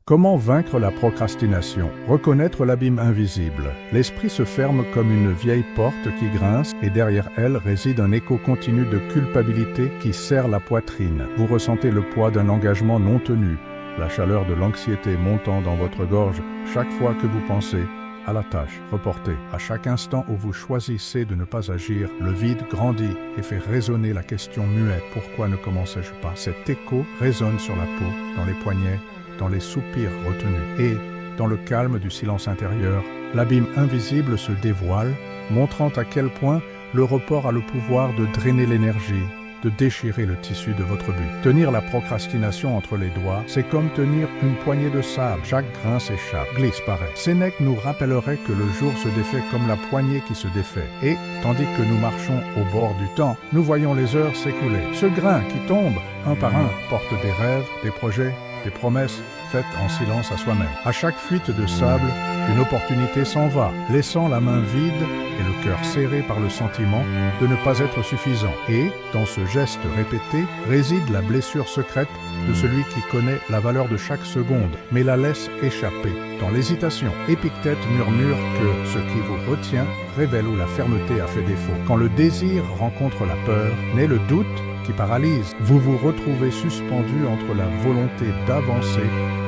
Comment vaincre la procrastination? Reconnaître l'abîme invisible. L'esprit se ferme comme une vieille porte qui grince et derrière elle réside un écho continu de culpabilité qui serre la poitrine. Vous ressentez le poids d'un engagement non tenu, la chaleur de l'anxiété montant dans votre gorge chaque fois que vous pensez à la tâche reportée. À chaque instant où vous choisissez de ne pas agir, le vide grandit et fait résonner la question muette « Pourquoi ne commençais-je pas ?» Cet écho résonne sur la peau, dans les poignets, dans les soupirs retenus. Et, dans le calme du silence intérieur, l'abîme invisible se dévoile, montrant à quel point le report a le pouvoir de drainer l'énergie, de déchirer le tissu de votre but. Tenir la procrastination entre les doigts, c'est comme tenir une poignée de sable. Chaque grain s'échappe, glisse, paraît. Sénèque nous rappellerait que le jour se défait comme la poignée qui se défait. Et, tandis que nous marchons au bord du temps, nous voyons les heures s'écouler. Ce grain qui tombe, un par un, porte des rêves, des projets, des promesses faites en silence à soi-même. À chaque fuite de sable, une opportunité s'en va, laissant la main vide et le cœur serré par le sentiment de ne pas être suffisant. Et, dans ce geste répété, réside la blessure secrète de celui qui connaît la valeur de chaque seconde, mais la laisse échapper. Dans l'hésitation, Épictète murmure que ce qui vous retient révèle où la fermeté a fait défaut. Quand le désir rencontre la peur, naît le doute qui paralyse. Vous vous retrouvez suspendu entre la volonté d'avancer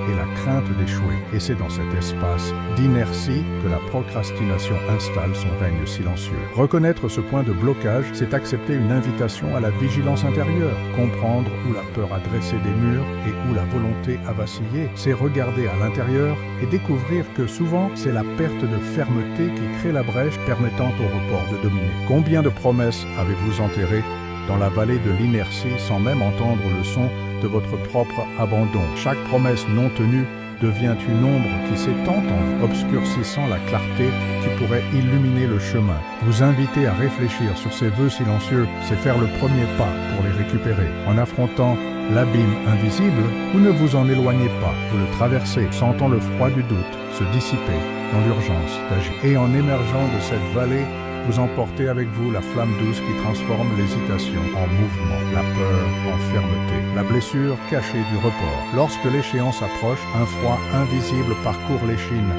et la crainte d'échouer. Et c'est dans cet espace d'inertie que la procrastination installe son règne silencieux. Reconnaître ce point de blocage, c'est accepter une invitation à la vigilance intérieure. Comprendre où la peur a dressé des murs et où la volonté a vacillé, c'est regarder à l'intérieur et découvrir que souvent, c'est la perte de fermeté qui crée la brèche permettant au report de dominer. Combien de promesses avez-vous enterrées dans la vallée de l'inertie sans même entendre le son de votre propre abandon? Chaque promesse non tenue devient une ombre qui s'étend en vous, obscurcissant la clarté qui pourrait illuminer le chemin. Vous inviter à réfléchir sur ces vœux silencieux, c'est faire le premier pas pour les récupérer. En affrontant l'abîme invisible, vous ne vous en éloignez pas, vous le traversez, sentant le froid du doute se dissiper dans l'urgence d'agir. Et en émergeant de cette vallée, vous emportez avec vous la flamme douce qui transforme l'hésitation en mouvement, la peur en fermeté, la blessure cachée du report. Lorsque l'échéance approche, un froid invisible parcourt l'échine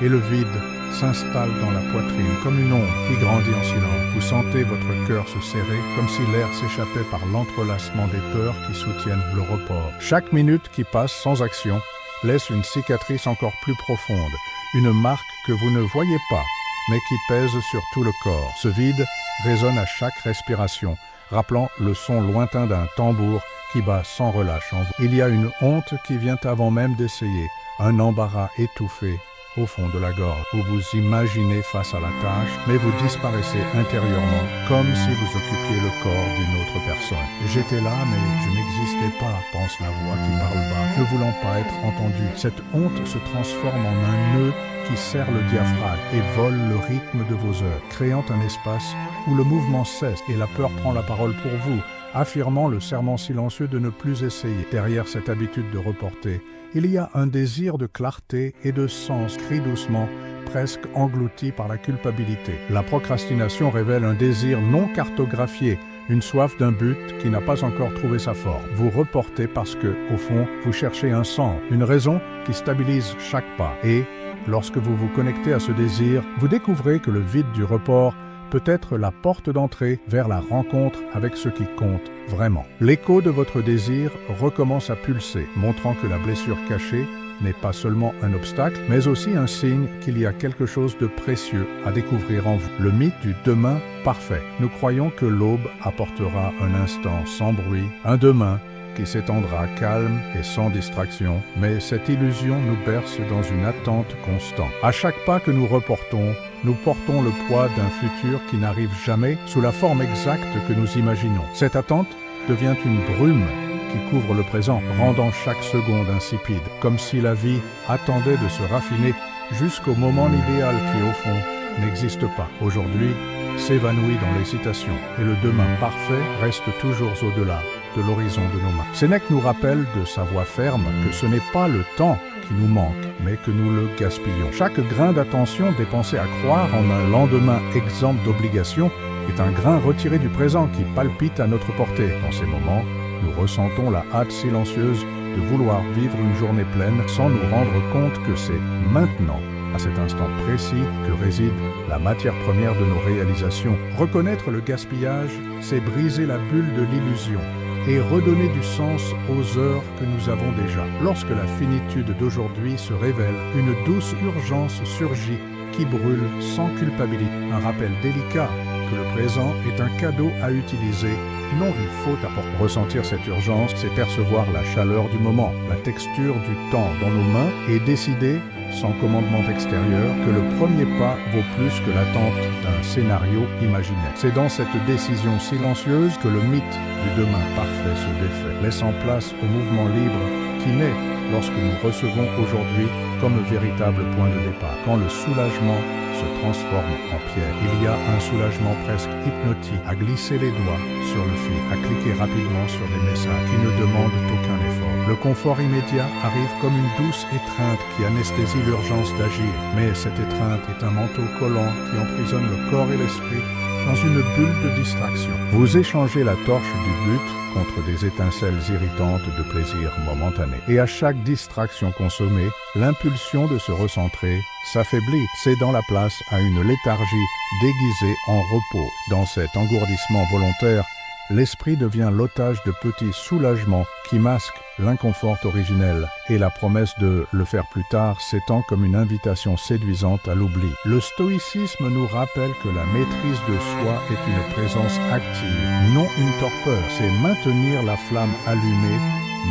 et le vide s'installe dans la poitrine comme une ombre qui grandit en silence. Vous sentez votre cœur se serrer comme si l'air s'échappait par l'entrelacement des peurs qui soutiennent le report. Chaque minute qui passe sans action laisse une cicatrice encore plus profonde, une marque que vous ne voyez pas, mais qui pèse sur tout le corps. Ce vide résonne à chaque respiration, rappelant le son lointain d'un tambour qui bat sans relâche en vous. Il y a une honte qui vient avant même d'essayer, un embarras étouffé au fond de la gorge. Vous vous imaginez face à la tâche, mais vous disparaissez intérieurement, comme si vous occupiez le corps d'une autre personne. J'étais là, mais je n'existais pas, pense la voix qui parle bas, ne voulant pas être entendue. Cette honte se transforme en un nœud qui serre le diaphragme et vole le rythme de vos heures, créant un espace où le mouvement cesse et la peur prend la parole pour vous, affirmant le serment silencieux de ne plus essayer. Derrière cette habitude de reporter, il y a un désir de clarté et de sens, crie doucement, presque englouti par la culpabilité. La procrastination révèle un désir non cartographié, une soif d'un but qui n'a pas encore trouvé sa forme. Vous reportez parce que, au fond, vous cherchez un sens, une raison qui stabilise chaque pas. Et, lorsque vous vous connectez à ce désir, vous découvrez que le vide du report peut être la porte d'entrée vers la rencontre avec ce qui compte vraiment. L'écho de votre désir recommence à pulser, montrant que la blessure cachée n'est pas seulement un obstacle, mais aussi un signe qu'il y a quelque chose de précieux à découvrir en vous. Le mythe du demain parfait. Nous croyons que l'aube apportera un instant sans bruit, un demain qui s'étendra calme et sans distraction, mais cette illusion nous berce dans une attente constante. À chaque pas que nous reportons, nous portons le poids d'un futur qui n'arrive jamais sous la forme exacte que nous imaginons. Cette attente devient une brume qui couvre le présent, rendant chaque seconde insipide, comme si la vie attendait de se raffiner jusqu'au moment idéal qui, au fond, n'existe pas. Aujourd'hui, s'évanouit dans l'hésitation, et le demain parfait reste toujours au-delà de l'horizon de nos mains. Sénèque nous rappelle de sa voix ferme que ce n'est pas le temps qui nous manque, mais que nous le gaspillons. Chaque grain d'attention dépensé à croire en un lendemain exempt d'obligations est un grain retiré du présent qui palpite à notre portée. Dans ces moments, nous ressentons la hâte silencieuse de vouloir vivre une journée pleine sans nous rendre compte que c'est maintenant, à cet instant précis, que réside la matière première de nos réalisations. Reconnaître le gaspillage, c'est briser la bulle de l'illusion et redonner du sens aux heures que nous avons déjà. Lorsque la finitude d'aujourd'hui se révèle, une douce urgence surgit qui brûle sans culpabilité. Un rappel délicat que le présent est un cadeau à utiliser, non une faute à porter. Ressentir cette urgence, c'est percevoir la chaleur du moment, la texture du temps dans nos mains et décider, sans commandement extérieur, que le premier pas vaut plus que l'attente d'un scénario imaginaire. C'est dans cette décision silencieuse que le mythe du demain parfait se défait, laissant place au mouvement libre qui naît lorsque nous recevons aujourd'hui comme véritable point de départ. Quand le soulagement se transforme en pierre, il y a un soulagement presque hypnotique à glisser les doigts sur le fil, à cliquer rapidement sur des messages qui ne demandent aucun effort. Le confort immédiat arrive comme une douce étreinte qui anesthésie l'urgence d'agir. Mais cette étreinte est un manteau collant qui emprisonne le corps et l'esprit dans une bulle de distraction. Vous échangez la torche du but contre des étincelles irritantes de plaisir momentané. Et à chaque distraction consommée, l'impulsion de se recentrer s'affaiblit, cédant la place à une léthargie déguisée en repos. Dans cet engourdissement volontaire, l'esprit devient l'otage de petits soulagements qui masquent l'inconfort originel et la promesse de le faire plus tard s'étend comme une invitation séduisante à l'oubli. Le stoïcisme nous rappelle que la maîtrise de soi est une présence active, non une torpeur. C'est maintenir la flamme allumée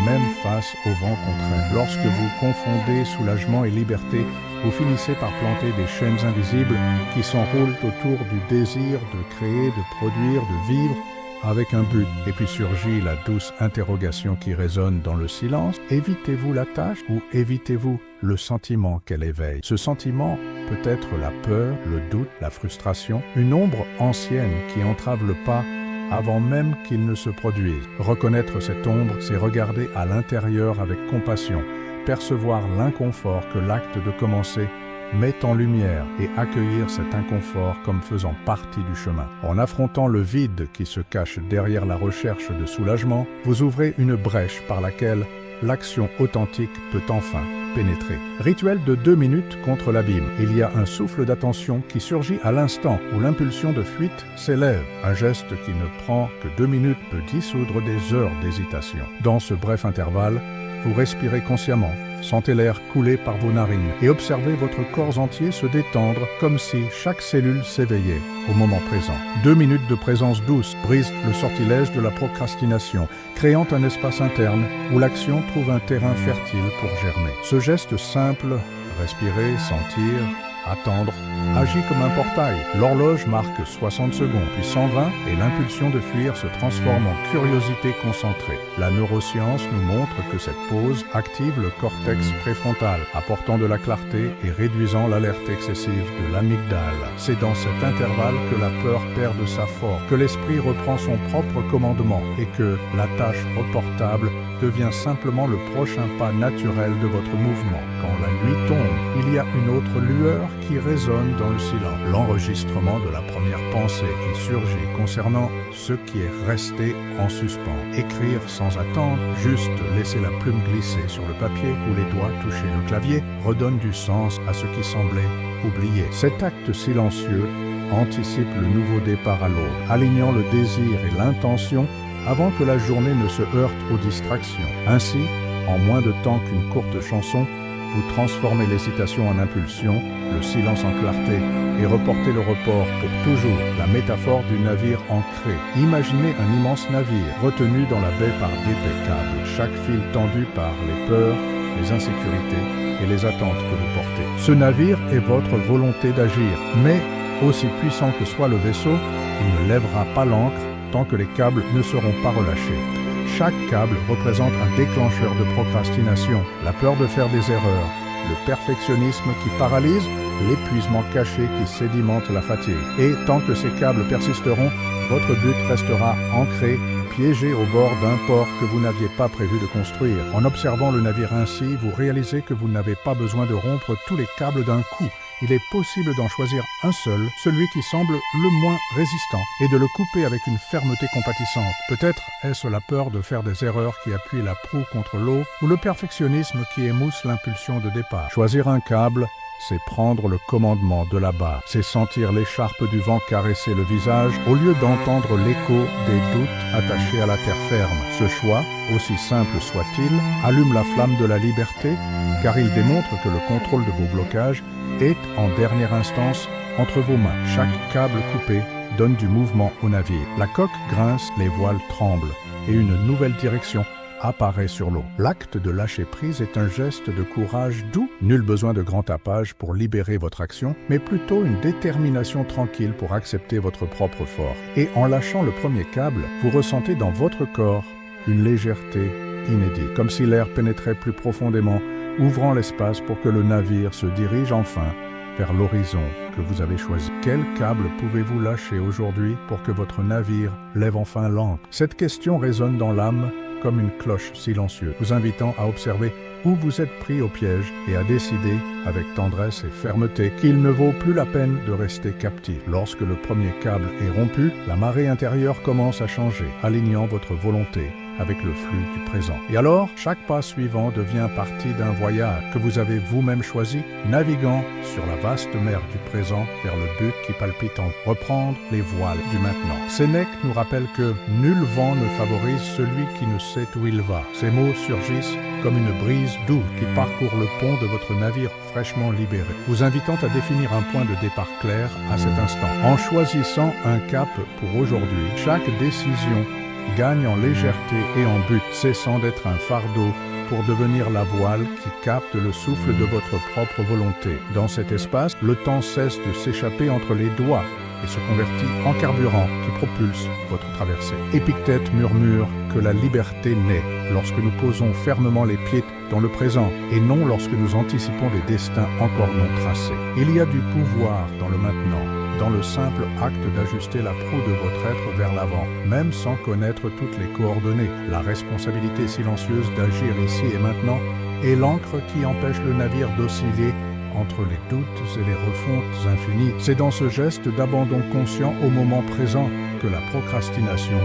même face au vent contraire. Lorsque vous confondez soulagement et liberté, vous finissez par planter des chaînes invisibles qui s'enroulent autour du désir de créer, de produire, de vivre avec un but. Et puis surgit la douce interrogation qui résonne dans le silence. Évitez-vous la tâche ou évitez-vous le sentiment qu'elle éveille? Ce sentiment peut être la peur, le doute, la frustration, une ombre ancienne qui entrave le pas avant même qu'il ne se produise. Reconnaître cette ombre, c'est regarder à l'intérieur avec compassion, percevoir l'inconfort que l'acte de commencer met en lumière et accueillir cet inconfort comme faisant partie du chemin. En affrontant le vide qui se cache derrière la recherche de soulagement, vous ouvrez une brèche par laquelle l'action authentique peut enfin pénétrer. Rituel de 2 minutes contre l'abîme. Il y a un souffle d'attention qui surgit à l'instant où l'impulsion de fuite s'élève. Un geste qui ne prend que 2 minutes peut dissoudre des heures d'hésitation. Dans ce bref intervalle, vous respirez consciemment, sentez l'air couler par vos narines et observez votre corps entier se détendre comme si chaque cellule s'éveillait au moment présent. 2 minutes de présence douce brisent le sortilège de la procrastination, créant un espace interne où l'action trouve un terrain fertile pour germer. Ce geste simple, respirer, sentir, attendre, agit comme un portail. L'horloge marque 60 secondes, puis 120 et l'impulsion de fuir se transforme en curiosité concentrée. La neuroscience nous montre que cette pause active le cortex préfrontal, apportant de la clarté et réduisant l'alerte excessive de l'amygdale. C'est dans cet intervalle que la peur perd de sa force, que l'esprit reprend son propre commandement et que la tâche reportable devient simplement le prochain pas naturel de votre mouvement. Quand la nuit tombe, il y a une autre lueur qui résonne dans le silence. L'enregistrement de la première pensée qui surgit concernant ce qui est resté en suspens. Écrire sans attendre, juste laisser la plume glisser sur le papier ou les doigts toucher le clavier, redonne du sens à ce qui semblait oublié. Cet acte silencieux anticipe le nouveau départ à l'aube, alignant le désir et l'intention avant que la journée ne se heurte aux distractions. Ainsi, en moins de temps qu'une courte chanson, vous transformez l'hésitation en impulsion, le silence en clarté et reportez le report pour toujours. La métaphore du navire ancré. Imaginez un immense navire retenu dans la baie par d'épais câbles, chaque fil tendu par les peurs, les insécurités et les attentes que vous portez. Ce navire est votre volonté d'agir, mais aussi puissant que soit le vaisseau, il ne lèvera pas l'ancre tant que les câbles ne seront pas relâchés. Chaque câble représente un déclencheur de procrastination, la peur de faire des erreurs, le perfectionnisme qui paralyse, l'épuisement caché qui sédimente la fatigue. Et tant que ces câbles persisteront, votre but restera ancré, piégé au bord d'un port que vous n'aviez pas prévu de construire. En observant le navire ainsi, vous réalisez que vous n'avez pas besoin de rompre tous les câbles d'un coup. Il est possible d'en choisir un seul, celui qui semble le moins résistant, et de le couper avec une fermeté compatissante. Peut-être est-ce la peur de faire des erreurs qui appuie la proue contre l'eau, ou le perfectionnisme qui émousse l'impulsion de départ. Choisir un câble, c'est prendre le commandement de là-bas, c'est sentir l'écharpe du vent caresser le visage, au lieu d'entendre l'écho des doutes attachés à la terre ferme. Ce choix, aussi simple soit-il, allume la flamme de la liberté, car il démontre que le contrôle de vos blocages est, en dernière instance, entre vos mains. Chaque câble coupé donne du mouvement au navire. La coque grince, les voiles tremblent, et une nouvelle direction apparaît sur l'eau. L'acte de lâcher prise est un geste de courage doux. Nul besoin de grand tapage pour libérer votre action, mais plutôt une détermination tranquille pour accepter votre propre force. Et en lâchant le premier câble, vous ressentez dans votre corps une légèreté inédite, comme si l'air pénétrait plus profondément, ouvrant l'espace pour que le navire se dirige enfin vers l'horizon que vous avez choisi. Quel câble pouvez-vous lâcher aujourd'hui pour que votre navire lève enfin l'ancre? Cette question résonne dans l'âme comme une cloche silencieuse, vous invitant à observer où vous êtes pris au piège et à décider, avec tendresse et fermeté, qu'il ne vaut plus la peine de rester captif. Lorsque le premier câble est rompu, la marée intérieure commence à changer, alignant votre volonté avec le flux du présent. Et alors, chaque pas suivant devient partie d'un voyage que vous avez vous-même choisi, naviguant sur la vaste mer du présent vers le but qui palpite en vous. Reprendre les voiles du maintenant. Sénèque nous rappelle que nul vent ne favorise celui qui ne sait où il va. Ces mots surgissent comme une brise douce qui parcourt le pont de votre navire fraîchement libéré, vous invitant à définir un point de départ clair à cet instant. En choisissant un cap pour aujourd'hui, chaque décision gagne en légèreté et en but, cessant d'être un fardeau pour devenir la voile qui capte le souffle de votre propre volonté. Dans cet espace, le temps cesse de s'échapper entre les doigts et se convertit en carburant qui propulse votre traversée. Épictète murmure que la liberté naît lorsque nous posons fermement les pieds dans le présent et non lorsque nous anticipons des destins encore non tracés. Il y a du pouvoir dans le maintenant, dans le simple acte d'ajuster la proue de votre être vers l'avant, même sans connaître toutes les coordonnées. La responsabilité silencieuse d'agir ici et maintenant est l'encre qui empêche le navire d'osciller entre les doutes et les refontes infinies. C'est dans ce geste d'abandon conscient au moment présent que la procrastination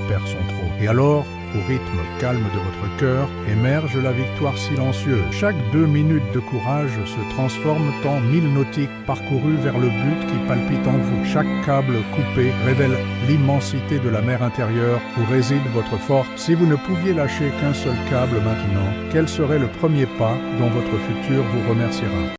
perd son trône. Et alors, au rythme calme de votre cœur, émerge la victoire silencieuse. Chaque 2 minutes de courage se transforme en 1000 nautiques parcourus vers le but qui palpite en vous. Chaque câble coupé révèle l'immensité de la mer intérieure où réside votre force. Si vous ne pouviez lâcher qu'un seul câble maintenant, quel serait le premier pas dont votre futur vous remerciera?